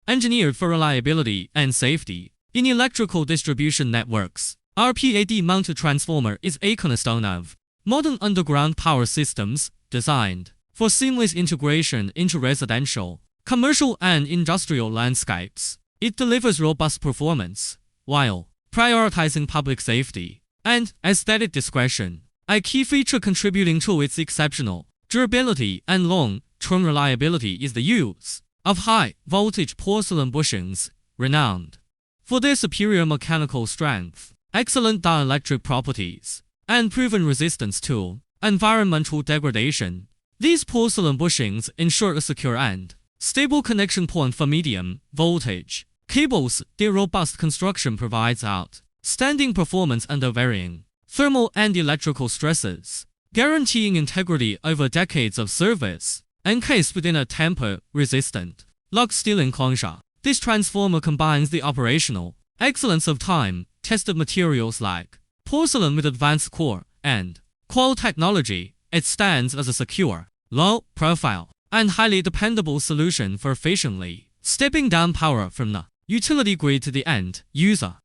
engineered for reliability and safety. In electrical distribution networks, RPAD-mounted transformer is a cornerstone of modern underground power systems, designed for seamless integration into residential, commercial and industrial landscapes. It delivers robust performance, while prioritizing public safety and aesthetic discretion, a key feature contributing to its exceptional durability and long-term reliability is the use of high-voltage porcelain bushings, renowned for their superior mechanical strength, excellent dielectric properties, and proven resistance to environmental degradation. These porcelain bushings ensure a secure and stable connection point for medium-voltage cables. Their robust construction provides outstanding performance under varying thermal and electrical stresses, guaranteeing integrity over decades of service. Encased within a tamper-resistant lug steel enclosure, this transformer combines the operational excellence of time-tested materials like porcelain with advanced core and coil technology. It stands as a secure, low-profile, and highly dependable solution for efficiently stepping down power from the utility grid to the end user.